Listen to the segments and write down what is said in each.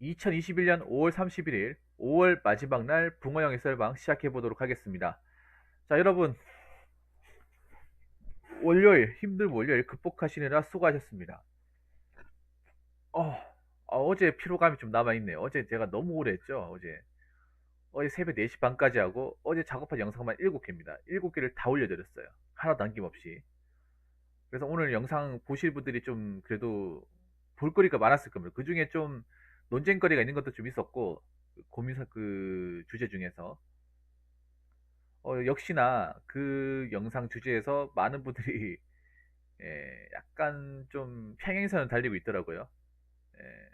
2021년 5월 31일 5월 마지막 날 붕어형의 썰방 시작해 보도록 하겠습니다. 자, 여러분, 월요일 힘든 월요일 극복하시느라 수고하셨습니다. 어제 피로감이 좀 남아있네요. 어제 제가 너무 오래 했죠. 어제 새벽 4시 반까지 하고 어제 작업한 영상만 7개입니다. 7개를 다 올려드렸어요. 하나도 남김없이. 그래서 오늘 영상 보실 분들이 좀 그래도 볼거리가 많았을 겁니다. 그 중에 좀 논쟁거리가 있는 것도 좀 있었고, 고민사 그 주제 중에서 역시나 그 영상 주제에서 많은 분들이 약간 좀 평행선을 달리고 있더라고요. 예,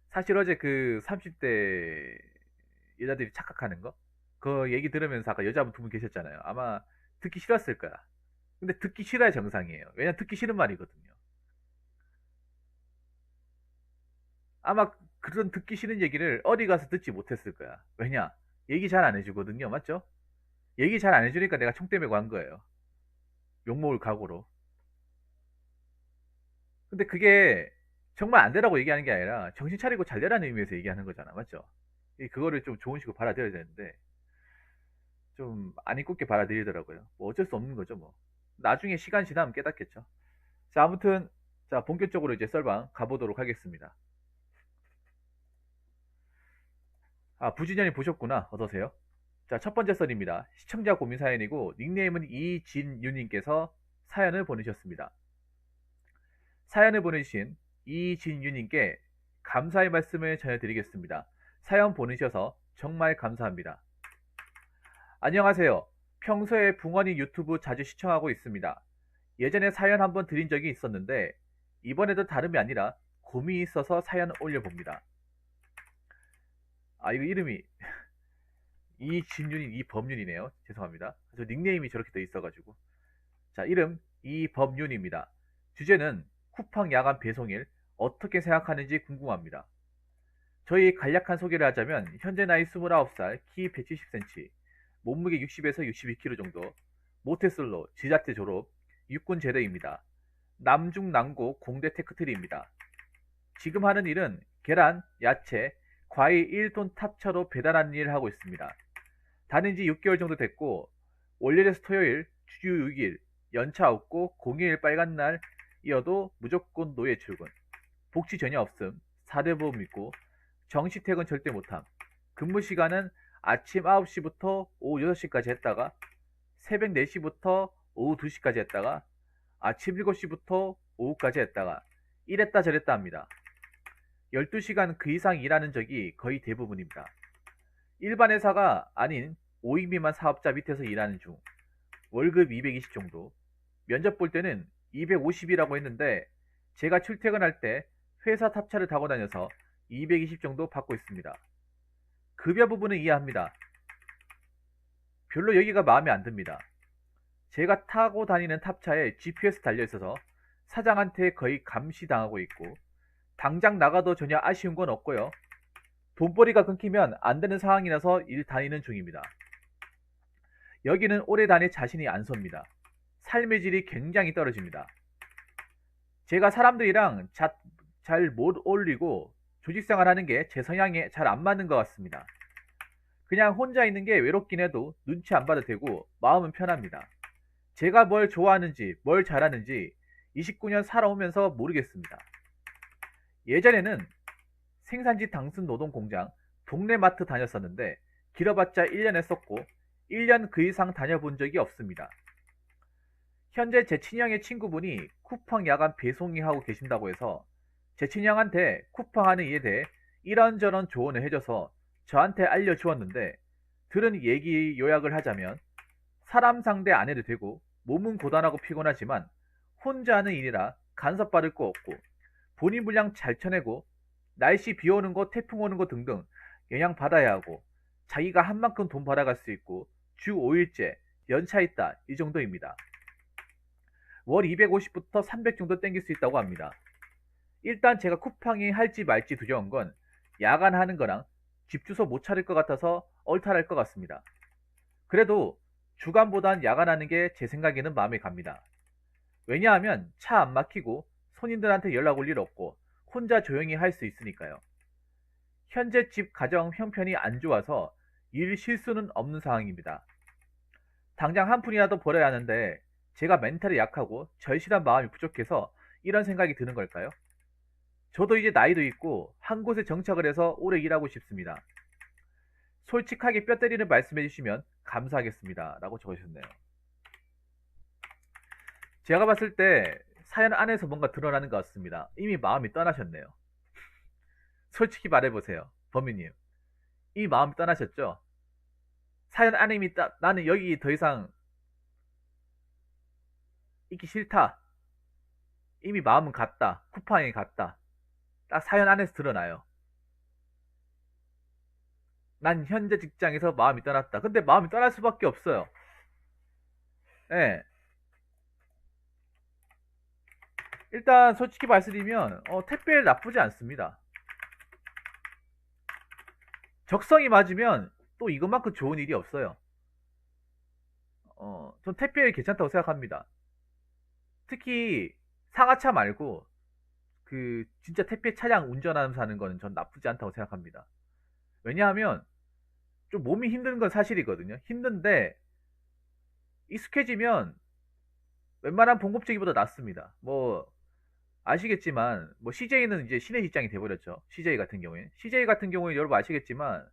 사실 어제 그 30대 여자들이 착각하는 거, 그 얘기 들으면서 아까 여자분 두 분 계셨잖아요. 아마 듣기 싫었을 거야. 근데 듣기 싫어야 정상이에요. 왜냐면 듣기 싫은 말이거든요. 아마 그런 듣기 싫은 얘기를 어디 가서 듣지 못했을 거야. 왜냐? 얘기 잘 안 해주거든요. 맞죠? 얘기 잘 안 해주니까 내가 총대 메고 한 거예요. 욕먹을 각오로. 근데 그게 정말 안 되라고 얘기하는 게 아니라 정신 차리고 잘 되라는 의미에서 얘기하는 거잖아. 맞죠? 그거를 좀 좋은 식으로 받아들여야 되는데 좀 안 이롭게 받아들이더라고요. 뭐 어쩔 수 없는 거죠, 뭐. 나중에 시간 지나면 깨닫겠죠. 자, 아무튼 자, 본격적으로 이제 썰방 가보도록 하겠습니다. 아, 부진현이 보셨구나. 어서오세요. 자, 첫 번째 썰입니다. 시청자 고민 사연이고 닉네임은 이진유님께서 사연을 보내셨습니다. 사연을 보내주신 이진유님께 감사의 말씀을 전해드리겠습니다. 사연 보내셔서 정말 감사합니다. 안녕하세요. 평소에 붕어니 유튜브 자주 시청하고 있습니다. 예전에 사연 한번 드린 적이 있었는데 이번에도 다름이 아니라 고민이 있어서 사연 올려봅니다. 아, 이거 이름이 이진윤이 이범윤이네요. 죄송합니다. 저 닉네임이 저렇게 돼 있어가지고. 자, 이름 이범윤입니다. 주제는 쿠팡 야간 배송일 어떻게 생각하는지 궁금합니다. 저희 간략한 소개를 하자면 현재 나이 29살, 키 170cm, 몸무게 60에서 62kg 정도, 모태솔로, 지자체 졸업, 육군 제대입니다. 남중남고 공대 테크트리입니다. 지금 하는 일은 계란, 야채, 과일 1톤 탑차로 배달하는 일을 하고 있습니다. 다닌 지 6개월 정도 됐고 월요일에서 토요일 주 6일 연차 없고 공휴일 빨간 날이어도 무조건 노예 출근. 복지 전혀 없음. 사대보험 있고 정시 퇴근 절대 못함. 근무 시간은 아침 9시부터 오후 6시까지 했다가 새벽 4시부터 오후 2시까지 했다가 아침 7시부터 오후까지 했다가 이랬다 저랬다 합니다. 12시간 그 이상 일하는 적이 거의 대부분입니다. 일반 회사가 아닌 5인 미만 사업자 밑에서 일하는 중 월급 220 정도. 면접 볼 때는 250이라고 했는데 제가 출퇴근할 때 회사 탑차를 타고 다녀서 220 정도 받고 있습니다. 급여 부분은 이해합니다. 별로 여기가 마음에 안 듭니다. 제가 타고 다니는 탑차에 GPS 달려 있어서 사장한테 거의 감시당하고 있고 당장 나가도 전혀 아쉬운 건 없고요. 돈벌이가 끊기면 안 되는 상황이라서 일 다니는 중입니다. 여기는 오래 다닐 자신이 안 섭니다. 삶의 질이 굉장히 떨어집니다. 제가 사람들이랑 잘 못 어울리고 조직생활 하는 게 제 성향에 잘 안 맞는 것 같습니다. 그냥 혼자 있는 게 외롭긴 해도 눈치 안 봐도 되고 마음은 편합니다. 제가 뭘 좋아하는지 뭘 잘하는지 29년 살아오면서 모르겠습니다. 예전에는 생산지 당순 노동 공장 동네 마트 다녔었는데 길어봤자 1년 했었고 1년 그 이상 다녀본 적이 없습니다. 현재 제 친형의 친구분이 쿠팡 야간 배송이 하고 계신다고 해서 제 친형한테 쿠팡 하는 일에 대해 이런저런 조언을 해줘서 저한테 알려주었는데 들은 얘기 요약을 하자면 사람 상대 안 해도 되고 몸은 고단하고 피곤하지만 혼자 하는 일이라 간섭 받을 거 없고 본인 분량 잘 쳐내고 날씨 비 오는 거 태풍 오는 거 등등 영향 받아야 하고 자기가 한 만큼 돈 벌어갈 수 있고 주 5일째 연차 있다 이 정도입니다. 월 250부터 300 정도 땡길 수 있다고 합니다. 일단 제가 쿠팡이 할지 말지 두려운 건 야간 하는 거랑 집 주소 못 찾을 것 같아서 얼탈할 것 같습니다. 그래도 주간보단 야간하는 게 제 생각에는 마음에 갑니다. 왜냐하면 차 안 막히고 손님들한테 연락 올 일 없고 혼자 조용히 할 수 있으니까요. 현재 집 가정 형편이 안 좋아서 일 실수는 없는 상황입니다. 당장 한 푼이라도 벌어야 하는데 제가 멘탈이 약하고 절실한 마음이 부족해서 이런 생각이 드는 걸까요? 저도 이제 나이도 있고 한 곳에 정착을 해서 오래 일하고 싶습니다. 솔직하게 뼈 때리는 말씀해 주시면 감사하겠습니다. 라고 적으셨네요. 제가 봤을 때 사연 안에서 뭔가 드러나는 것 같습니다. 이미 마음이 떠나셨네요. 솔직히 말해보세요. 범인님. 이미 마음이 떠나셨죠? 사연 안에 이미 나는 여기 더 이상 있기 싫다. 이미 마음은 갔다. 쿠팡에 갔다. 딱 사연 안에서 드러나요. 난 현재 직장에서 마음이 떠났다. 근데 마음이 떠날 수밖에 없어요. 예. 일단 솔직히 말씀드리면 택배 나쁘지 않습니다. 적성이 맞으면 또 이것만큼 좋은 일이 없어요. 전 택배 괜찮다고 생각합니다. 특히 상하차 말고 그 진짜 택배 차량 운전하면서 하는 거는 전 나쁘지 않다고 생각합니다. 왜냐하면 좀 몸이 힘든 건 사실이거든요. 힘든데 익숙해지면 웬만한 봉급제기보다 낫습니다. 뭐 아시겠지만 뭐 CJ는 이제 신의 직장이 돼버렸죠. CJ 같은 경우에 여러분 아시겠지만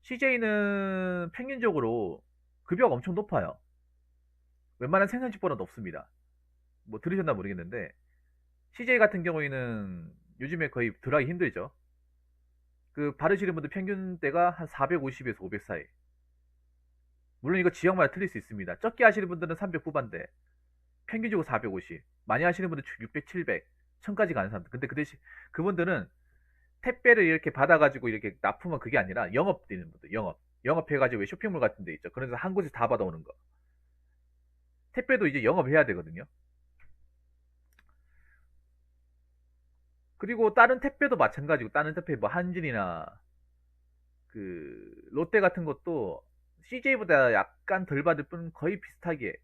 CJ는 평균적으로 급여가 엄청 높아요. 웬만한 생산직보다 높습니다. 뭐 들으셨나 모르겠는데 CJ 같은 경우에는 요즘에 거의 들어가기 힘들죠. 그 받으시는 분들 평균대가 한 450에서 500 사이. 물론 이거 지역마다 틀릴 수 있습니다. 적게 하시는 분들은 300 후반대, 평균적으로 450, 많이 하시는 분들 600, 700, 1000까지 가는 사람들. 근데 그 대신 그분들은 택배를 이렇게 받아가지고 이렇게 납품은 그게 아니라 영업 되는 분들, 영업해가지고 왜 쇼핑몰 같은 데 있죠. 그래서 한 곳에 다 받아오는 거. 택배도 이제 영업해야 되거든요. 그리고 다른 택배도 마찬가지고, 다른 택배 뭐 한진이나 그 롯데 같은 것도 CJ보다 약간 덜 받을 뿐 거의 비슷하게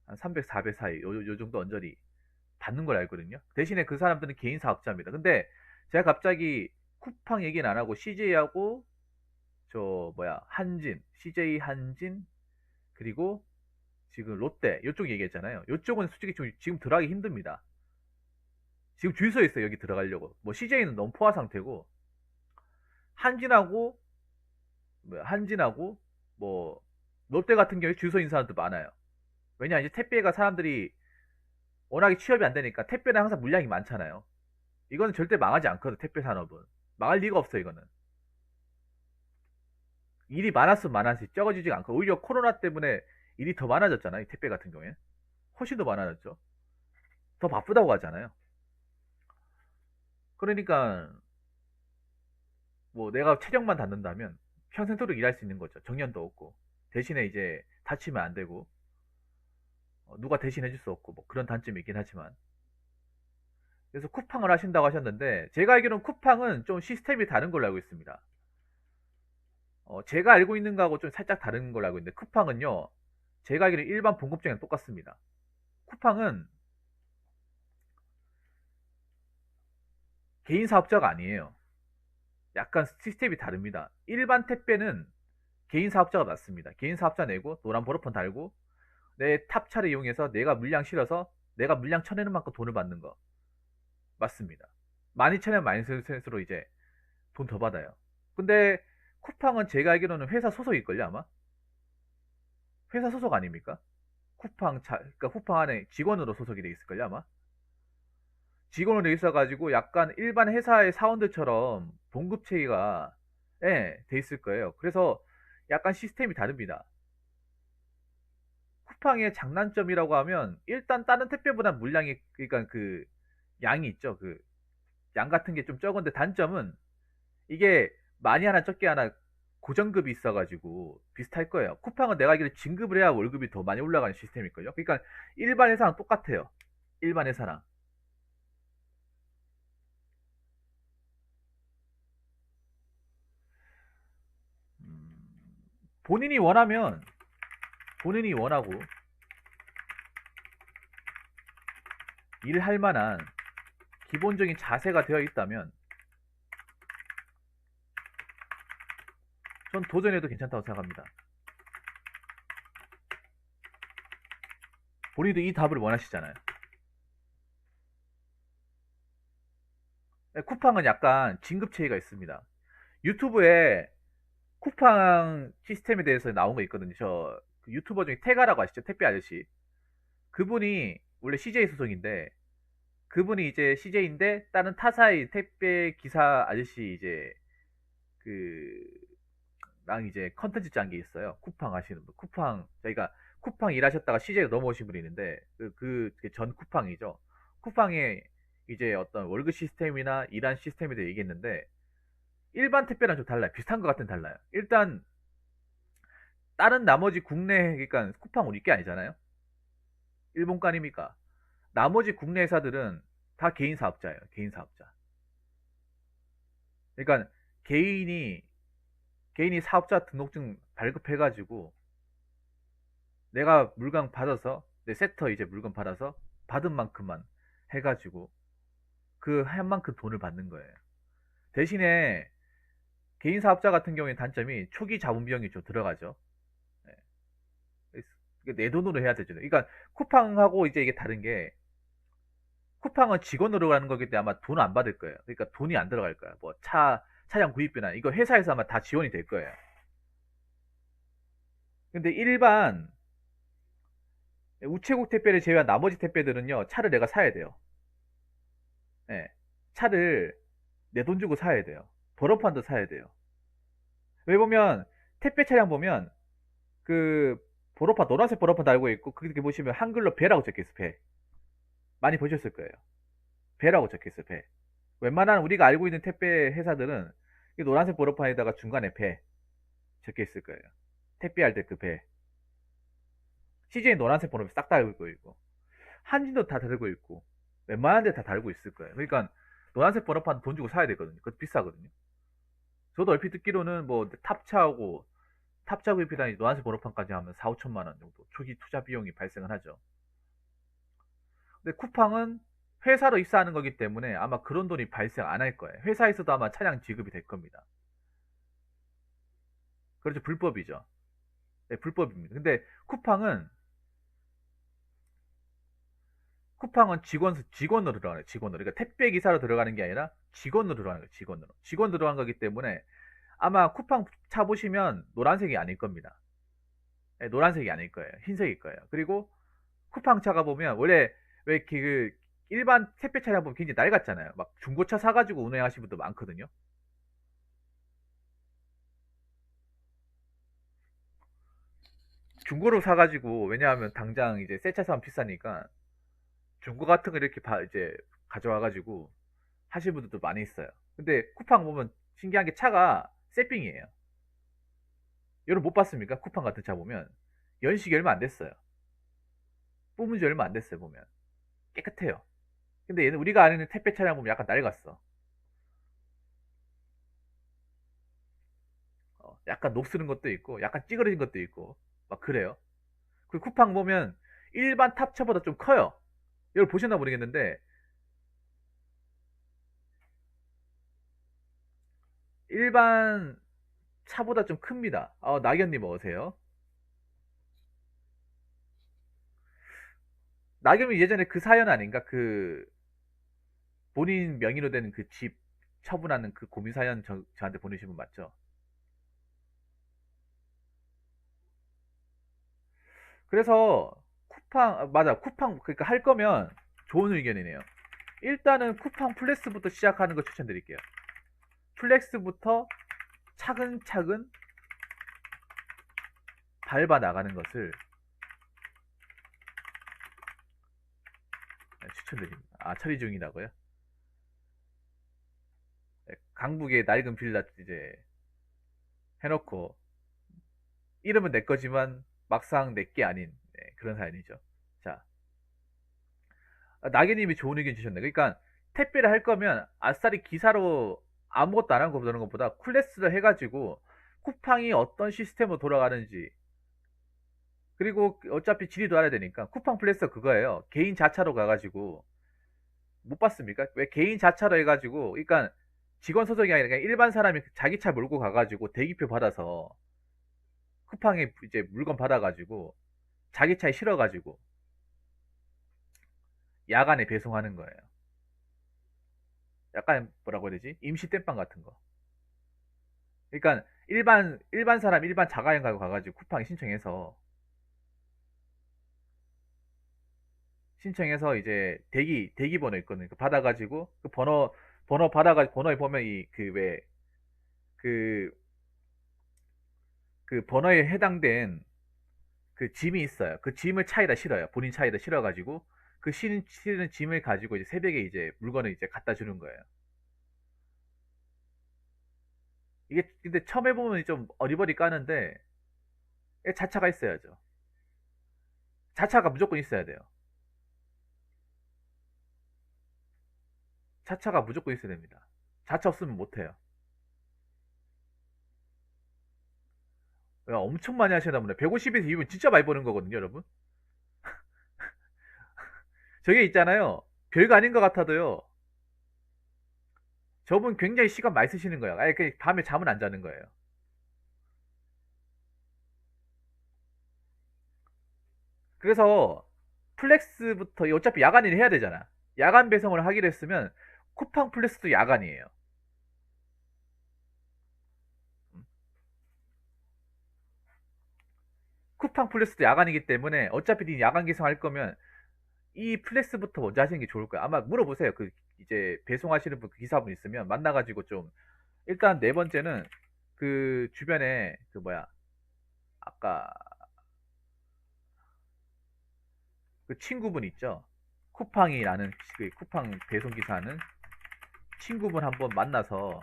한 300, 400 사이 요 정도 언저리 받는 걸 알거든요. 대신에 그 사람들은 개인 사업자입니다. 근데 제가 갑자기 쿠팡 얘기는 안 하고 CJ하고 저 뭐야 한진, CJ 한진 그리고 지금 롯데 이쪽 얘기했잖아요. 이쪽은 솔직히 지금 들어가기 힘듭니다. 지금 줄 서 있어요. 여기 들어가려고. 뭐 CJ는 너무 포화 상태고 한진하고 한진하고 뭐 롯데 같은 경우에 줄 서 있는 사람도 많아요. 왜냐 이제 택배가 사람들이 워낙에 취업이 안 되니까 택배는 항상 물량이 많잖아요. 이거는 절대 망하지 않거든. 택배 산업은 망할 리가 없어. 이거는 일이 많았으면 많았지 적어지지가 않고 오히려 코로나 때문에 일이 더 많아졌잖아요. 이 택배 같은 경우에 훨씬 더 많아졌죠. 더 바쁘다고 하잖아요. 그러니까 뭐 내가 체력만 닿는다면 평생토록 일할 수 있는 거죠. 정년도 없고 대신에 이제 다치면 안 되고 누가 대신 해줄 수 없고 뭐 그런 단점이 있긴 하지만 그래서 쿠팡을 하신다고 하셨는데 제가 알기로는 쿠팡은 좀 시스템이 다른 걸로 알고 있습니다. 제가 알고 있는 거하고 좀 살짝 다른 걸로 알고 있는데 쿠팡은요 제가 알기로는 일반 봉급쟁이랑 똑같습니다. 쿠팡은 개인 사업자가 아니에요. 약간 시스템이 다릅니다. 일반 택배는 개인 사업자가 맞습니다. 개인 사업자 내고 노란 번호판 달고 내 탑차를 이용해서 내가 물량 실어서 내가 물량 쳐내는 만큼 돈을 받는 거 맞습니다. 많이 쳐내면 많이 쓸수록 이제 돈 더 받아요. 근데 쿠팡은 제가 알기로는 회사 소속일걸요 아마? 회사 소속 아닙니까? 그러니까 쿠팡 안에 직원으로 소속이 돼 있을걸요 아마? 직원으로 돼 있어가지고 약간 일반 회사의 사원들처럼 봉급체계가 예, 돼 있을 거예요. 그래서 약간 시스템이 다릅니다. 쿠팡의 장단점이라고 하면 일단 다른 택배보다 물량이 그러니까 그 양이 있죠. 그 양 같은 게 좀 적은데 단점은 이게 많이 하나 적게 하나 고정급이 있어가지고 비슷할 거예요. 쿠팡은 내가 알기로 진급을 해야 월급이 더 많이 올라가는 시스템일걸요. 그러니까 일반 회사랑 똑같아요. 일반 회사랑. 본인이 원하면 본인이 원하고 일할 만한 기본적인 자세가 되어 있다면 전 도전해도 괜찮다고 생각합니다. 본인도 이 답을 원하시잖아요. 쿠팡은 약간 진급체계가 있습니다. 유튜브에 쿠팡 시스템에 대해서 나온 거 있거든요. 그 유튜버 중에 태가라고 아시죠? 택배 아저씨. 그분이 원래 CJ 소속인데, 그분이 이제 CJ인데 다른 타사의 택배 기사 아저씨 이제 그 랑 이제 컨텐츠 짠 게 있어요. 쿠팡 하시는 분. 저희가 쿠팡 일하셨다가 CJ로 넘어오신 분이 있는데 전 쿠팡이죠. 쿠팡의 이제 어떤 월급 시스템이나 일한 시스템에 대해 얘기했는데 일반 택배랑 좀 달라요. 비슷한 것 같은 달라요. 일단 다른 나머지 국내, 그러니까 쿠팡 우리 게 아니잖아요. 일본 거 아닙니까? 나머지 국내 회사들은 다 개인 사업자예요. 개인 사업자. 그러니까 개인이 개인이 사업자 등록증 발급해가지고 내가 물건 받아서 내 세터 이제 물건 받아서 받은 만큼만 해가지고 그 한 만큼 돈을 받는 거예요. 대신에 개인 사업자 같은 경우에 단점이 초기 자본 비용이 좀 들어가죠. 네. 내 돈으로 해야 되죠. 그러니까 쿠팡하고 이제 이게 다른 게 쿠팡은 직원으로 가는 거기 때문에 아마 돈 안 받을 거예요. 그러니까 돈이 안 들어갈 거야. 뭐 차량 구입비나 이거 회사에서 아마 다 지원이 될 거예요. 근데 일반 우체국 택배를 제외한 나머지 택배들은요, 차를 내가 사야 돼요. 예. 차를 내 돈 주고 사야 돼요. 번호판도 사야 돼요. 왜 보면 택배 차량 보면 그 번호판 노란색 번호판 달고 있고 그렇게 보시면 한글로 배라고 적혀 있어. 배. 많이 보셨을 거예요. 배라고 적혀 있어. 배. 웬만한 우리가 알고 있는 택배 회사들은 이 노란색 번호판에다가 중간에 배 적혀 있을 거예요. 택배할 때 그 배. CJ 노란색 번호판 싹 달고 있고 한진도 다 달고 있고 웬만한 데 다 달고 있을 거예요. 그러니까 노란색 번호판 돈 주고 사야 되거든요. 그것도 비싸거든요. 저도 얼핏 듣기로는 뭐 탑차 구입비단이 노란색 번호판까지 하면 4, 5천만 원 정도 초기 투자 비용이 발생을 하죠. 근데 쿠팡은 회사로 입사하는 거기 때문에 아마 그런 돈이 발생 안 할 거예요. 회사에서도 아마 차량 지급이 될 겁니다. 그렇죠. 불법이죠. 네, 불법입니다. 근데 쿠팡은 직원으로 들어가요. 직원으로. 그러니까 택배 기사로 들어가는 게 아니라 직원으로 들어가는 거예요. 직원으로. 직원 들어간 거기 때문에 아마 쿠팡 차 보시면 노란색이 아닐 겁니다. 네, 노란색이 아닐 거예요. 흰색일 거예요. 그리고 쿠팡 차가 보면 원래 왜 이렇게 그 일반 택배 차량 보면 굉장히 낡았잖아요. 막 중고차 사가지고 운행하시는 분도 많거든요. 중고로 사가지고 왜냐하면 당장 이제 새 차 사면 비싸니까 중고 같은 거 이렇게 이제 가져와가지고 하시는 분들도 많이 있어요. 근데 쿠팡 보면 신기한 게 차가 새삥이에요. 여러분 못 봤습니까? 쿠팡 같은 차 보면 연식이 얼마 안 됐어요. 뽑은 지 얼마 안 됐어요. 보면 깨끗해요. 근데 얘는 우리가 아는 택배 차량 보면 약간 낡았어. 약간 녹슬은 것도 있고 약간 찌그러진 것도 있고 막 그래요. 그 쿠팡 보면 일반 탑차보다 좀 커요. 여러분 보셨나 모르겠는데 일반 차보다 좀 큽니다. 낙연님 어서세요. 낙연이 예전에 그 사연 아닌가? 그 본인 명의로 된 그 집 처분하는 그 고민 사연 저한테 보내신 분 맞죠? 그래서 맞아. 쿠팡 그러니까 할 거면 좋은 의견이네요. 일단은 쿠팡 플렉스부터 시작하는 거 추천드릴게요. 플렉스부터 차근차근 밟아 나가는 것을 추천드립니다. 처리 중이라고요? 네, 강북의 낡은 빌라 이제 해놓고 이름은 내 거지만 막상 내 게 아닌 그런 사연이죠. 자, 나계님이 좋은 의견 주셨네. 그러니까 택배를 할 거면 아싸리 기사로 아무것도 안 하는 것보다 클래스를 해가지고 쿠팡이 어떤 시스템으로 돌아가는지 그리고 어차피 지리도 알아야 되니까 쿠팡 플래스 그거예요. 개인 자차로 가가지고 못 봤습니까? 왜 개인 자차로 해가지고, 그러니까 직원 소속이 아니라 그냥 일반 사람이 자기 차 몰고 가가지고 대기표 받아서 쿠팡에 이제 물건 받아가지고 자기 차에 실어가지고 야간에 배송하는 거예요. 약간 뭐라고 해야 되지? 임시 땜빵 같은 거. 그러니까 일반 사람 일반 자가용 가가지고 쿠팡에 신청해서 이제 대기 번호 있거든요. 그 받아가지고 그 번호 받아가지고 번호에 보면 이 그 왜 그 그 번호에 해당된 그 짐이 있어요. 그 짐을 차에다 실어요. 본인 차에다 실어가지고 그 실은 짐을 가지고 이제 새벽에 이제 물건을 이제 갖다 주는 거예요. 이게 근데 처음 해보면 좀 어리버리 까는데 자차가 있어야죠. 자차가 무조건 있어야 돼요. 자차가 무조건 있어야 됩니다. 자차 없으면 못해요. 야, 엄청 많이 하시나 보네. 150에서 200 진짜 많이 버는 거거든요, 여러분. 저게 있잖아요. 별거 아닌 것 같아도요. 저분 굉장히 시간 많이 쓰시는 거예요. 아예 그 밤에 잠은 안 자는 거예요. 그래서 플렉스부터 어차피 야간 일 해야 되잖아. 야간 배송을 하기로 했으면 쿠팡 플렉스도 야간이에요. 쿠팡 플렉스도 야간이기 때문에 어차피 니 야간 배송할 거면 이 플렉스부터 먼저 하시는 게 좋을 거야. 아마 물어보세요. 그 이제 배송하시는 분, 그 기사분 있으면 만나가지고 좀 일단 네 번째는 그 주변에 그 뭐야 아까 그 친구분 있죠. 쿠팡이라는 그 쿠팡 배송 기사는 친구분 한번 만나서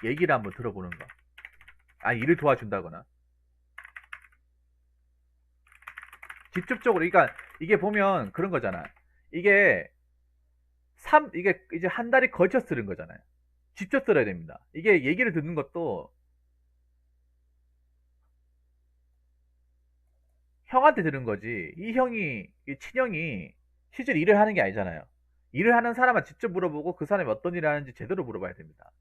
얘기를 한번 들어보는 거. 아 일을 도와준다거나 직접적으로 그러니까 이게 보면 그런 거잖아. 이게 이게 이제 한 달이 걸쳐서 들은 거잖아요. 직접 들어야 됩니다. 이게 얘기를 듣는 것도 형한테 들은 거지. 이 형이, 이 친형이 실제로 일을 하는 게 아니잖아요. 일을 하는 사람한테 직접 물어보고 그 사람이 어떤 일을 하는지 제대로 물어봐야 됩니다.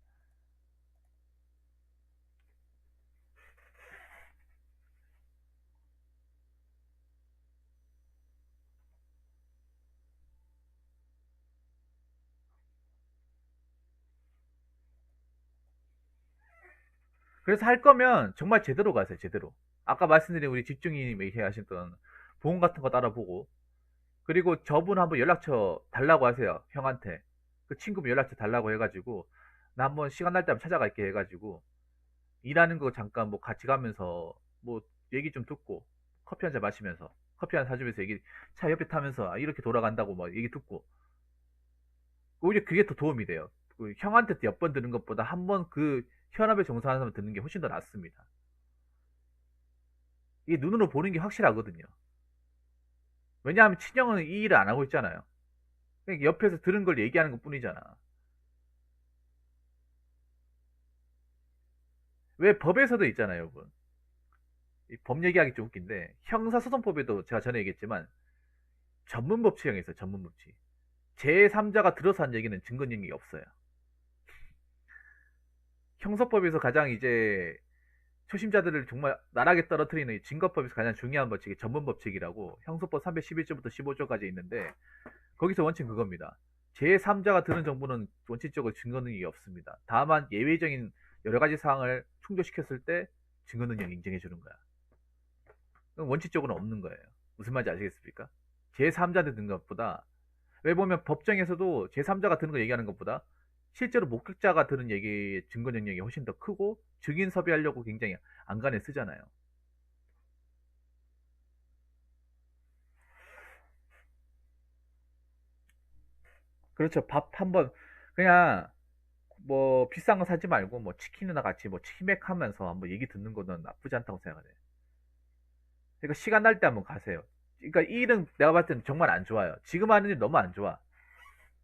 그래서 할 거면 정말 제대로 가세요, 제대로. 아까 말씀드린 우리 집중님 얘기하셨던 보험 같은 거 따라보고, 그리고 저분 한번 연락처 달라고 하세요, 형한테. 그 친구분 연락처 달라고 해가지고, 나 한번 시간 날 때 한번 찾아갈게 해가지고, 일하는 거 잠깐 뭐 같이 가면서, 뭐 얘기 좀 듣고, 커피 한 잔 마시면서, 커피 한 잔 사주면서 얘기, 차 옆에 타면서, 아, 이렇게 돌아간다고 막 얘기 듣고, 오히려 그게 더 도움이 돼요. 그 형한테 몇 번 들은 것보다 한 번 그 현업에 종사하는 사람 듣는 게 훨씬 더 낫습니다. 이게 눈으로 보는 게 확실하거든요. 왜냐하면 친형은 이 일을 안 하고 있잖아요. 그러니까 옆에서 들은 걸 얘기하는 것 뿐이잖아. 왜 법에서도 있잖아요, 여러분. 법 얘기하기 좀 웃긴데 형사소송법에도 제가 전에 얘기했지만 전문법칙이 있어요. 전문법칙. 제3자가 들어서 한 얘기는 증거 능력이 없어요. 형사법에서 가장 이제 초심자들을 정말 나락에 떨어뜨리는 이 증거법에서 가장 중요한 법칙이 전문법칙이라고 형소법 311조부터 15조까지 있는데 거기서 원칙 그겁니다. 제3자가 드는 정보는 원칙적으로 증거 능력이 없습니다. 다만 예외적인 여러 가지 사항을 충족시켰을 때 증거 능력 인정해 주는 거야. 그건 원칙적으로는 없는 거예요. 무슨 말인지 아시겠습니까? 제3자 드는 것보다 왜 보면 법정에서도 제3자가 드는 거 얘기하는 것보다 실제로 목격자가 들은 얘기의 증거 능력이 훨씬 더 크고 증인 섭외하려고 굉장히 안간에 쓰잖아요. 그렇죠. 밥 한번 그냥 뭐 비싼 거 사지 말고 뭐 치킨이나 같이 뭐 치맥 하면서 한번 얘기 듣는 거는 나쁘지 않다고 생각해요. 그러니까 시간 날 때 한번 가세요. 그러니까 이 일은 내가 봤을 때는 정말 안 좋아요. 지금 하는 일 너무 안 좋아.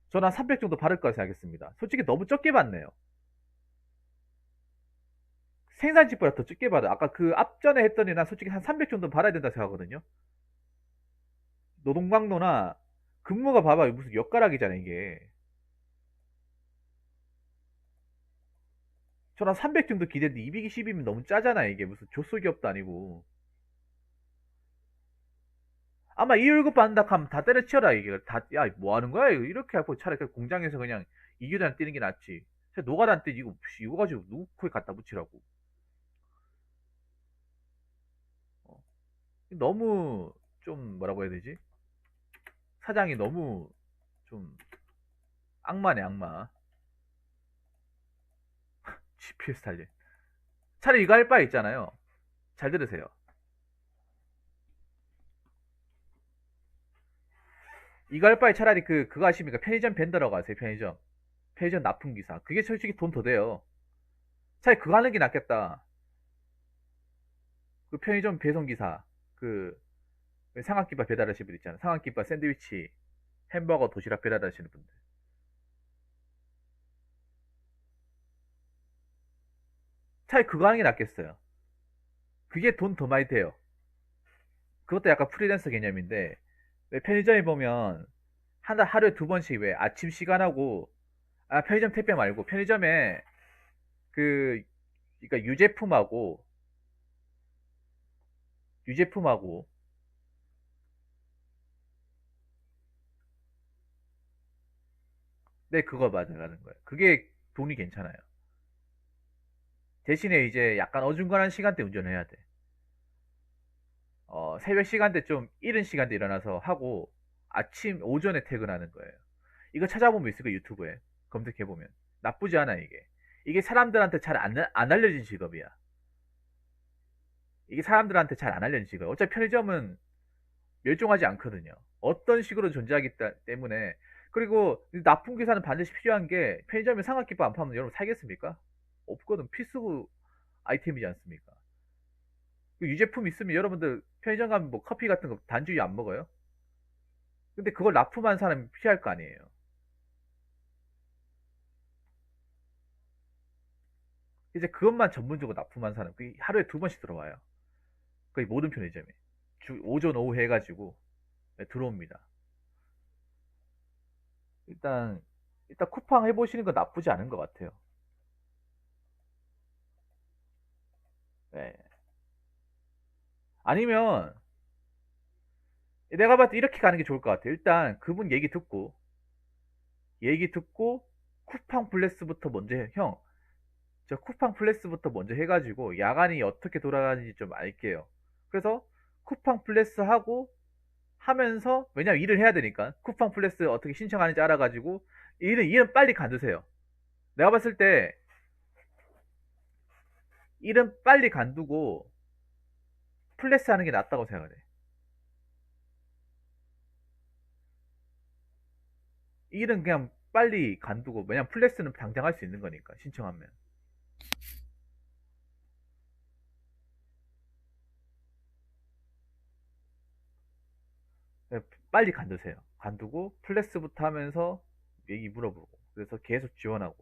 저는 한 300 정도 받을 거라 생각했습니다. 솔직히 너무 적게 받네요. 생산직보다 더 적게 받아. 아까 그 앞전에 했더니 난 솔직히 한 300 정도 받아야 된다 생각하거든요. 노동강도나 근무가 봐봐 무슨 엿가락이잖아 이게. 저는 300 정도 기대했는데 220이면 너무 짜잖아 이게. 무슨 조소기업도 아니고. 아마 이 월급 받는다 하면 다 때려치워라 이게. 다 야 뭐 하는 거야 이거. 이렇게 하고 차라리 그냥 공장에서 그냥 이교단 뛰는 게 낫지. 노가다 안 뛰지 이거 가지고 누구 코에 갖다 붙이라고. 어. 너무 좀 뭐라고 해야 되지? 사장이 너무 좀 악마네 악마. GPS 달려. 차라리 이거 할 바에 있잖아요. 잘 들으세요. 이거 할 바에 차라리 그거 하십니까? 편의점 벤더라고 하세요. 편의점 납품 기사. 그게 솔직히 돈 더 돼요. 차라리 그거 하는 게 낫겠다. 그 편의점 배송 기사. 그 상한김밥 배달하시는 분 있잖아. 상한김밥 샌드위치, 햄버거, 도시락 배달하시는 분들. 차라리 그거 하는 게 낫겠어요. 그게 돈 더 많이 돼요. 그것도 약간 프리랜서 개념인데, 왜 편의점에 보면 하루에 두 번씩 왜 아침 시간하고, 아 편의점 택배 말고 편의점에 그 그러니까 유제품하고 네 그거 맞아가는 거예요. 그게 돈이 괜찮아요. 대신에 이제 약간 어중간한 시간대 운전해야 돼. 새벽 시간대 좀 이른 시간대 일어나서 하고 아침 오전에 퇴근하는 거예요. 이거 찾아보면 있을 거예요. 유튜브에 검색해보면. 나쁘지 않아 이게. 이게 사람들한테 잘 안 알려진 직업이야. 이게 사람들한테 잘 안 알려진 직업. 어차피 편의점은 멸종하지 않거든요. 어떤 식으로 존재하기 때문에. 그리고 납품 기사는 반드시 필요한 게, 편의점에 삼각김밥 안 파면 여러분 살겠습니까? 없거든. 필수 아이템이지 않습니까? 그 유제품 있으면 여러분들 편의점 가면 뭐 커피 같은 거 단주유 안 먹어요? 근데 그걸 납품한 사람이 피할 거 아니에요. 이제 그것만 전문적으로 납품한 사람, 그게 하루에 두 번씩 들어와요. 거의 모든 편의점에. 오전, 오후 해가지고 네, 들어옵니다. 일단, 일단 쿠팡 해보시는 거 나쁘지 않은 것 같아요. 네. 아니면, 내가 봤을 때 이렇게 가는 게 좋을 것 같아요. 일단, 그분 얘기 듣고, 쿠팡 플렉스부터 먼저 해. 형, 저 쿠팡 플렉스부터 먼저 해가지고, 야간이 어떻게 돌아가는지 좀 알게요. 그래서, 쿠팡 플렉스 하고, 하면서, 왜냐면 일을 해야 되니까, 쿠팡 플렉스 어떻게 신청하는지 알아가지고, 일은 빨리 간두세요. 내가 봤을 때, 일은 빨리 간두고, 플렉스 하는 게 낫다고 생각해. 일은 그냥 빨리 간두고, 왜냐면 플렉스는 당장 할 수 있는 거니까, 신청하면. 네, 빨리 간두세요. 간두고, 플렉스부터 하면서 얘기 물어보고, 그래서 계속 지원하고.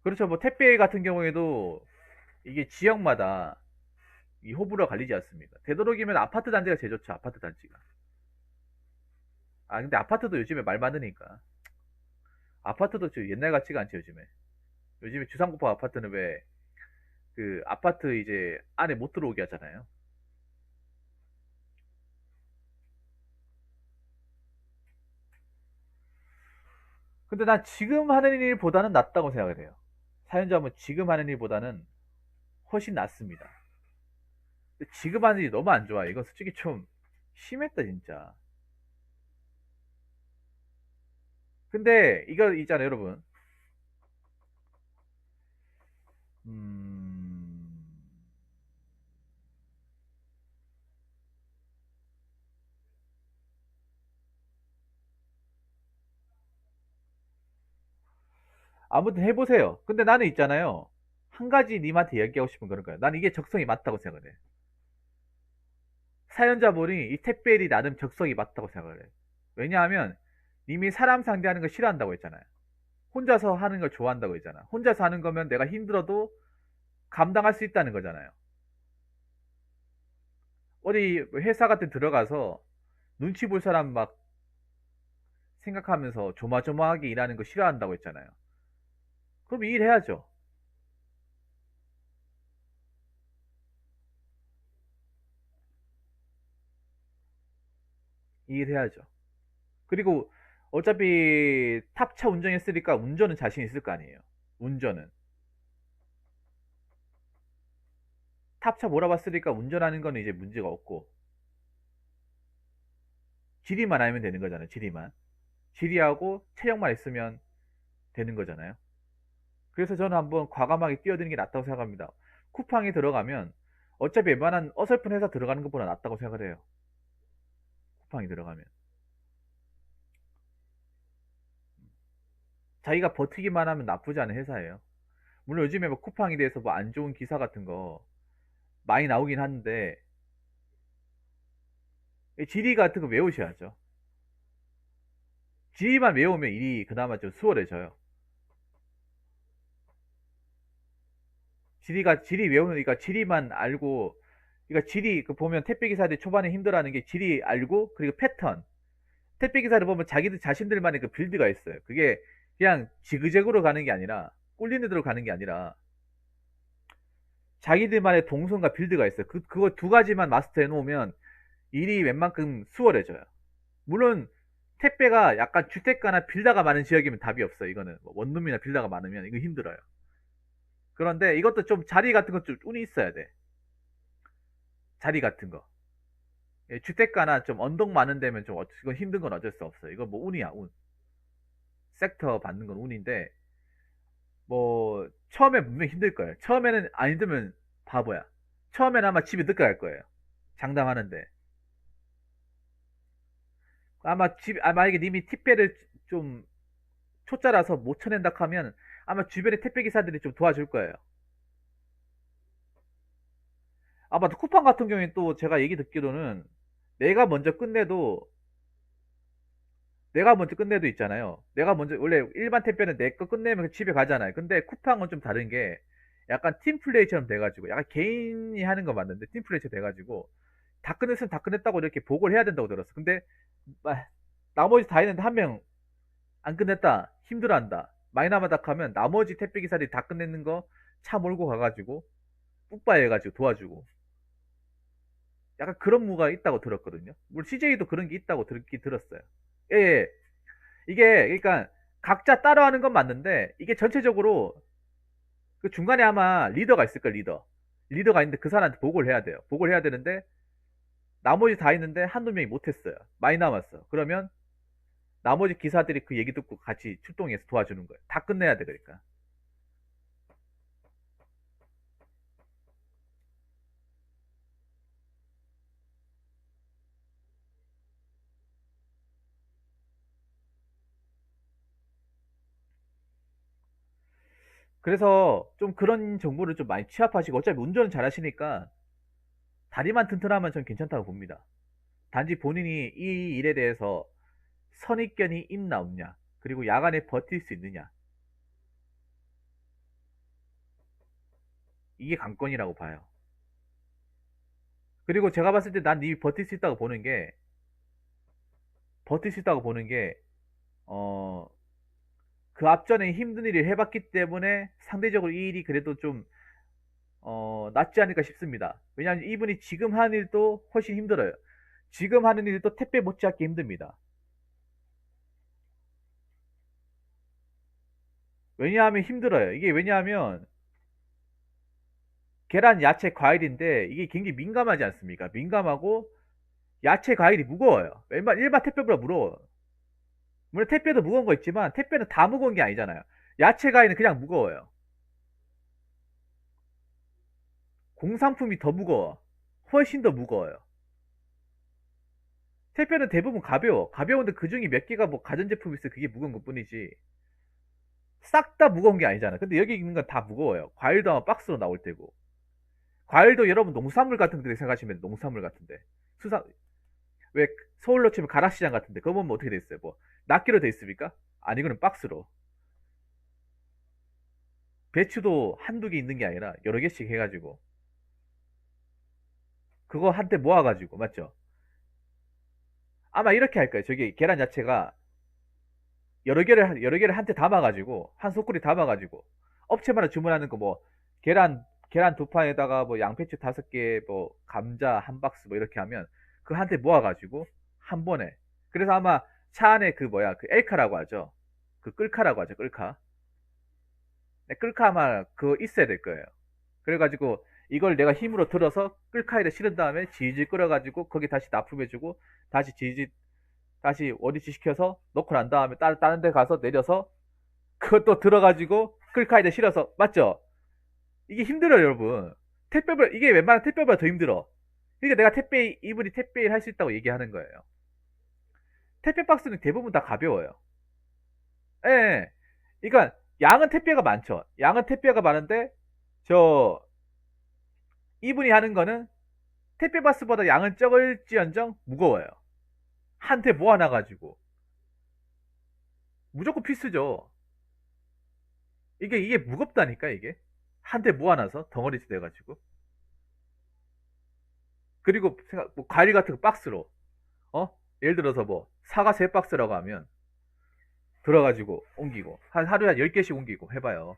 그렇죠. 뭐, 택배 같은 경우에도 이게 지역마다 이 호불호가 갈리지 않습니까? 되도록이면 아파트 단지가 제일 좋죠, 아파트 단지가. 아, 근데 아파트도 요즘에 말 많으니까. 아파트도 좀 옛날 같지가 않죠, 요즘에. 요즘에 주상급파 아파트는 왜, 그, 아파트 이제 안에 못 들어오게 하잖아요. 근데 난 지금 하는 일보다는 낫다고 생각을 해요. 사연자분 지금 하는 일보다는 훨씬 낫습니다. 근데 지금 하는 일이 너무 안 좋아. 이건 솔직히 좀 심했다, 진짜. 근데 이거 있잖아요, 여러분. 음, 아무튼 해보세요. 근데 나는 있잖아요. 한 가지 님한테 얘기하고 싶은 거는 거야. 난 이게 적성이 맞다고 생각을 해. 사연자분이 이 택배일이 나름 적성이 맞다고 생각을 해. 왜냐하면 님이 사람 상대하는 걸 싫어한다고 했잖아요. 혼자서 하는 걸 좋아한다고 했잖아. 혼자서 하는 거면 내가 힘들어도 감당할 수 있다는 거잖아요. 어디 회사 같은 데 들어가서 눈치 볼 사람 막 생각하면서 조마조마하게 일하는 거 싫어한다고 했잖아요. 그럼 일해야죠. 일해야죠. 그리고 어차피 탑차 운전했으니까 운전은 자신 있을 거 아니에요. 운전은. 탑차 몰아봤으니까 운전하는 거는 이제 문제가 없고, 지리만 알면 되는 거잖아요. 지리만. 지리하고 체력만 있으면 되는 거잖아요. 그래서 저는 한번 과감하게 뛰어드는 게 낫다고 생각합니다. 쿠팡에 들어가면 어차피 웬만한 어설픈 회사 들어가는 것보다 낫다고 생각을 해요. 쿠팡에 들어가면. 자기가 버티기만 하면 나쁘지 않은 회사예요. 물론 요즘에 뭐 쿠팡에 대해서 뭐 안 좋은 기사 같은 거 많이 나오긴 하는데, 지리 같은 거 외우셔야죠. 지리만 외우면 일이 그나마 좀 수월해져요. 지리 외우니까 지리만 알고, 그러니까 지리 그 보면 택배 기사들이 초반에 힘들어하는 게 지리 알고, 그리고 패턴. 택배 기사를 보면 자기들 자신들만의 그 빌드가 있어요. 그게 그냥 지그재그로 가는 게 아니라, 꿀리는 대로 가는 게 아니라 자기들만의 동선과 빌드가 있어요. 그거 두 가지만 마스터해 놓으면 일이 웬만큼 수월해져요. 물론 택배가 약간 주택가나 빌다가 많은 지역이면 답이 없어요. 이거는 뭐 원룸이나 빌다가 많으면 이거 힘들어요. 그런데 이것도 좀 자리 같은 것 좀 운이 있어야 돼. 자리 같은 거. 예, 주택가나 좀 언덕 많은 데면 좀 이건 힘든 건 어쩔 수 없어요. 이건 뭐 운이야, 운. 섹터 받는 건 운인데, 뭐 처음에 분명히 힘들 거예요. 처음에는 안 힘들면 바보야. 처음에는 아마 집에 늦게 갈 거예요. 장담하는데. 만약에 님이 택배를 좀 초짜라서 못 쳐낸다 하면 아마 주변에 택배 기사들이 좀 도와줄 거예요. 아마 쿠팡 같은 경우에는 또 제가 얘기 듣기로는 내가 먼저 끝내도 내가 먼저 끝내도 있잖아요. 내가 먼저 원래 일반 택배는 내 거 끝내면 집에 가잖아요. 근데 쿠팡은 좀 다른 게 약간 팀플레이처럼 돼가지고 약간 개인이 하는 거 맞는데 팀플레이처럼 돼가지고 다 끝냈으면 다 끝냈다고 이렇게 보고를 해야 된다고 들었어. 근데 나머지 다 했는데 한 명 안 끝냈다 힘들어한다 많이 남았다 하면 나머지 택배 기사들이 다 끝내는 거 차 몰고 가가지고 뿌빠해 해가지고 도와주고 약간 그런 무가 있다고 들었거든요. 물론 CJ도 그런 게 있다고 들었어요. 예, 예. 이게 그러니까 각자 따로 하는 건 맞는데 이게 전체적으로 그 중간에 아마 리더가 있을 거예요. 리더가 있는데 그 사람한테 보고를 해야 돼요. 보고를 해야 되는데 나머지 다 있는데 한두 명이 못했어요. 많이 남았어. 그러면 나머지 기사들이 그 얘기 듣고 같이 출동해서 도와주는 거예요. 다 끝내야 돼, 그러니까. 그래서 좀 그런 정보를 좀 많이 취합하시고 어차피 운전은 잘 하시니까 다리만 튼튼하면 전 괜찮다고 봅니다. 단지 본인이 이 일에 대해서 선입견이 있나 없냐, 그리고 야간에 버틸 수 있느냐, 이게 관건이라고 봐요. 그리고 제가 봤을 때 난 이 버틸 수 있다고 보는 게, 버틸 수 있다고 보는 게, 어, 그 앞전에 힘든 일을 해봤기 때문에 상대적으로 이 일이 그래도 좀, 낫지 않을까 싶습니다. 왜냐하면 이분이 지금 하는 일도 훨씬 힘들어요. 지금 하는 일도 택배 못지않게 힘듭니다. 왜냐하면 힘들어요. 이게 왜냐하면 계란, 야채, 과일인데 이게 굉장히 민감하지 않습니까? 민감하고 야채, 과일이 무거워요. 일반 택배보다 무거워요. 물론 택배도 무거운 거 있지만 택배는 다 무거운 게 아니잖아요. 야채, 과일은 그냥 무거워요. 공산품이 더 무거워. 훨씬 더 무거워요. 택배는 대부분 가벼워. 가벼운데 그 중에 몇 개가 뭐 가전제품이 있어 그게 무거운 것 뿐이지. 싹 다 무거운 게 아니잖아. 근데 여기 있는 건 다 무거워요. 과일도 아마 박스로 나올 테고. 과일도 여러분 농산물 같은 데 생각하시면 농산물 같은데. 수산, 왜 서울로 치면 가락시장 같은데 그거 보면 어떻게 돼 있어요? 뭐 낱개로 돼 있습니까? 아니고는 박스로. 배추도 한두 개 있는 게 아니라 여러 개씩 해가지고 그거 한테 모아가지고, 맞죠? 아마 이렇게 할 거예요. 저기 계란 자체가 여러 개를 한테 담아가지고, 한 소쿠리 담아가지고, 업체마다 주문하는 거 뭐, 계란 두 판에다가 뭐 양배추 다섯 개, 뭐 감자 한 박스 뭐 이렇게 하면 그 한테 모아가지고 한 번에. 그래서 아마 차 안에 그 뭐야, 그 엘카라고 하죠. 그 끌카라고 하죠, 끌카. 네, 끌카 아마 그거 있어야 될 거예요. 그래가지고 이걸 내가 힘으로 들어서 끌카에다 실은 다음에 지지 끓여가지고 거기 다시 납품해주고 다시 지지 다시 원위치 시켜서 넣고 난 다음에 다른 데 가서 내려서 그것도 들어가지고 끌카에다 실어서 맞죠? 이게 힘들어요, 여러분. 택배보다 이게 웬만한 택배보다 더 힘들어. 그러니까 내가 이분이 택배 일 할 수 있다고 얘기하는 거예요. 택배 박스는 대부분 다 가벼워요. 예. 예. 그러니까 양은 택배가 많죠. 양은 택배가 많은데 저 이분이 하는 거는 택배 박스보다 양은 적을지언정 무거워요. 한테 모아놔가지고 무조건 필수죠. 이게 무겁다니까 이게 한테 모아놔서 덩어리치 돼가지고 그리고 뭐 과일 같은 거 박스로 어 예를 들어서 뭐 사과 세 박스라고 하면 들어가지고 옮기고 한 하루에 한 10개씩 옮기고 해봐요.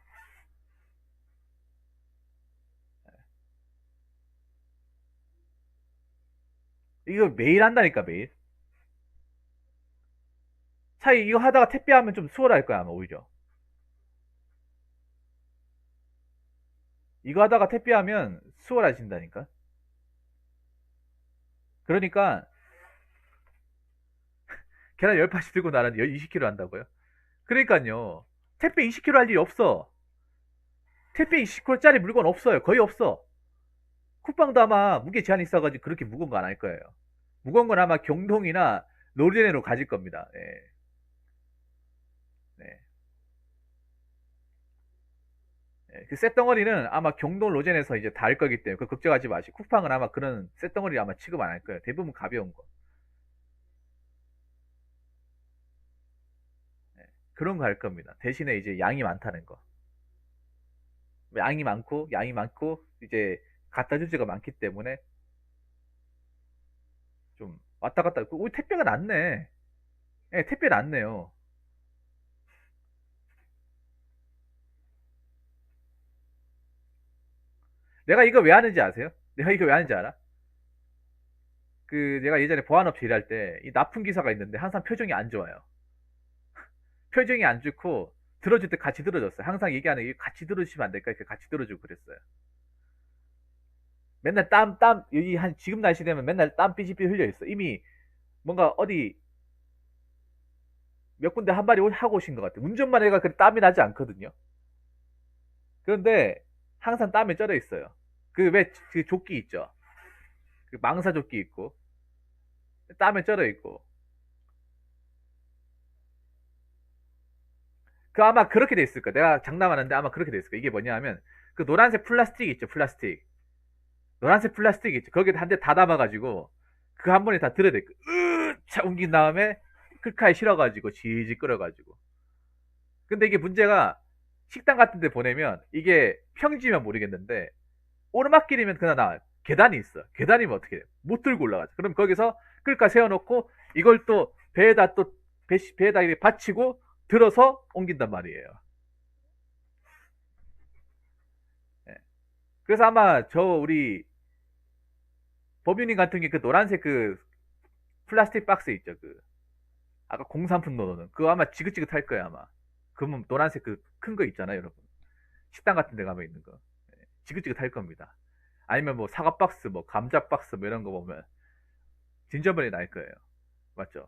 이거 매일 한다니까 매일. 차이 이거 하다가 택배하면 좀 수월할 거야 아마 오히려. 이거 하다가 택배하면 수월하신다니까. 그러니까 계란 10판씩 들고 나는 20kg 한다고요? 그러니까요. 택배 20kg 할 일이 없어. 택배 20kg짜리 물건 없어요. 거의 없어. 쿠팡도 아마 무게 제한이 있어가지고 그렇게 무거운 거 안 할 거예요. 무거운 건 아마 경동이나 노르젠으로 가질 겁니다. 예. 네. 예, 그 쇳덩어리는 아마 경동 로젠에서 이제 다 할 거기 때문에 그 걱정하지 마시고 쿠팡은 아마 그런 쇳덩어리 아마 취급 안 할 거예요. 대부분 가벼운 거. 예, 그런 거 할 겁니다. 대신에 이제 양이 많다는 거. 양이 많고 이제 갖다 주지가 많기 때문에 좀 왔다 갔다. 우리 택배가 낫네. 예, 택배 낫네요. 내가 이거 왜 하는지 아세요? 내가 이거 왜 하는지 알아? 그 내가 예전에 보안업체 일할 때 이 납품 기사가 있는데 항상 표정이 안 좋아요. 표정이 안 좋고 들어줄 때 같이 들어줬어요. 항상 얘기하는 게 같이 들어주시면 안 될까? 이렇게 같이 들어주고 그랬어요. 맨날 한 지금 날씨 되면 맨날 땀 삐질삐 흘려 있어. 이미 뭔가 어디 몇 군데 한 마리 하고 오신 것 같아요. 운전만 해가 그 땀이 나지 않거든요. 그런데 항상 땀에 쩔어 있어요. 그 왜 그 조끼 있죠? 그 망사 조끼 있고 땀에 쩔어 있고 그 아마 그렇게 돼 있을 거야. 내가 장담하는데 아마 그렇게 돼 있을 거야. 이게 뭐냐면 그 노란색 플라스틱 있죠, 플라스틱. 노란색 플라스틱 있죠. 거기에 한 대 다 담아가지고 그 한 번에 다 들어야 돼. 차 옮긴 다음에 클카에 실어가지고 지지 끓여가지고. 근데 이게 문제가 식당 같은 데 보내면 이게 평지면 모르겠는데 오르막길이면 그나마 계단이 있어. 계단이면 어떻게 돼? 못 들고 올라가죠. 그럼 거기서 끌까 세워놓고 이걸 또 배에다 또 배에다 이렇게 받치고 들어서 옮긴단 말이에요. 예. 그래서 아마 저 우리 법윤님 같은 게 그 노란색 그 플라스틱 박스 있죠. 그 아까 공산품 넣어놓은 그거 아마 지긋지긋할 거예요 아마. 그러면 노란색 그 큰 거 있잖아요 여러분. 식당 같은 데 가면 있는 거. 예. 지긋지긋할 겁니다. 아니면 뭐 사과 박스, 뭐 감자 박스 뭐 이런 거 보면 진저번이 날 거예요. 맞죠?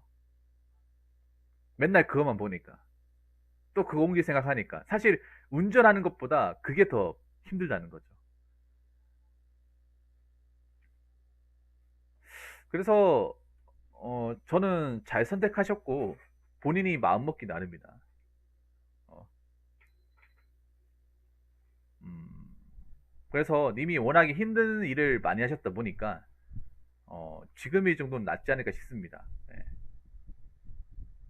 맨날 그것만 보니까. 또 그거 옮길 생각하니까. 사실 운전하는 것보다 그게 더 힘들다는 거죠. 그래서 저는 잘 선택하셨고 본인이 마음먹기 나름이다. 어, 음, 그래서 님이 워낙에 힘든 일을 많이 하셨다 보니까 지금 이 정도는 낫지 않을까 싶습니다. 예.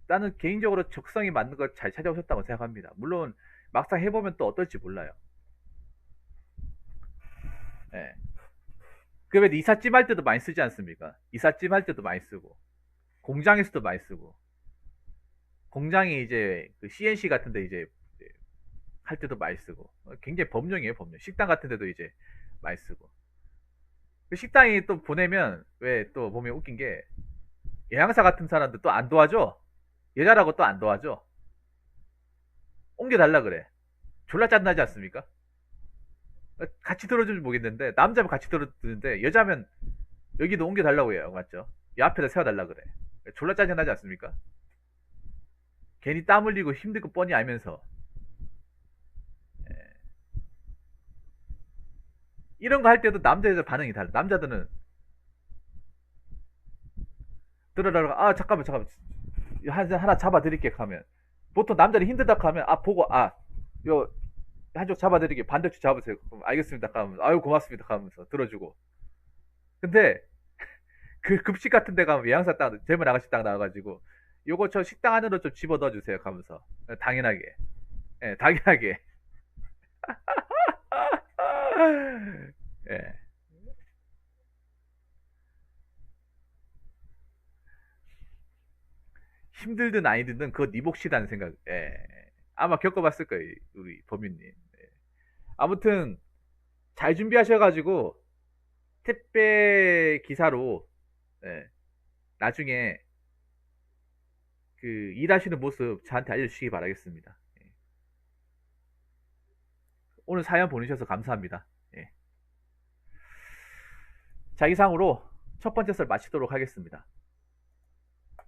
나는 개인적으로 적성이 맞는 걸 잘 찾아오셨다고 생각합니다. 물론 막상 해보면 또 어떨지 몰라요. 예. 그 외에 이삿짐 할 때도 많이 쓰지 않습니까? 이삿짐 할 때도 많이 쓰고, 공장에서도 많이 쓰고, 공장이 이제 그 CNC 같은데 이제 할 때도 많이 쓰고, 굉장히 범용이에요, 범용. 식당 같은 데도 이제 많이 쓰고. 그 식당이 또 보내면, 왜 또 보면 웃긴 게, 예양사 같은 사람들 또 안 도와줘. 여자라고 또 안 도와줘. 옮겨달라 그래. 졸라 짠나지 않습니까? 같이 들어주면 모르겠는데, 남자면 같이 들어주는데, 여자면 여기도 옮겨달라고 해요. 맞죠? 이 앞에다 세워달라 그래. 졸라 짜증나지 않습니까? 괜히 땀 흘리고 힘들고 뻔히 알면서. 예. 이런 거 할 때도 남자 여자 반응이 달라. 남자들은 들어라가 잠깐만 하나 잡아드릴게 하면, 보통 남자는 힘들다 하면 보고 요 한쪽 잡아드릴게, 반대쪽 잡으세요. 그럼 알겠습니다 하면 아유 고맙습니다 하면서 들어주고. 근데 그 급식 같은 데 가면 예양사 딱 젊은 아가씨 딱 나와가지고 요거 저 식당 안으로 좀 집어 넣어주세요 하면서, 당연하게, 당연하게. 예. 힘들든 아니든 그거 네 몫이라는 생각. 아마 겪어봤을 거예요, 우리 범인님. 아무튼 잘 준비하셔가지고 택배 기사로, 예, 나중에 그 일하시는 모습 저한테 알려주시기 바라겠습니다. 오늘 사연 보내주셔서 감사합니다. 자, 이상으로 첫 번째 썰 마치도록 하겠습니다.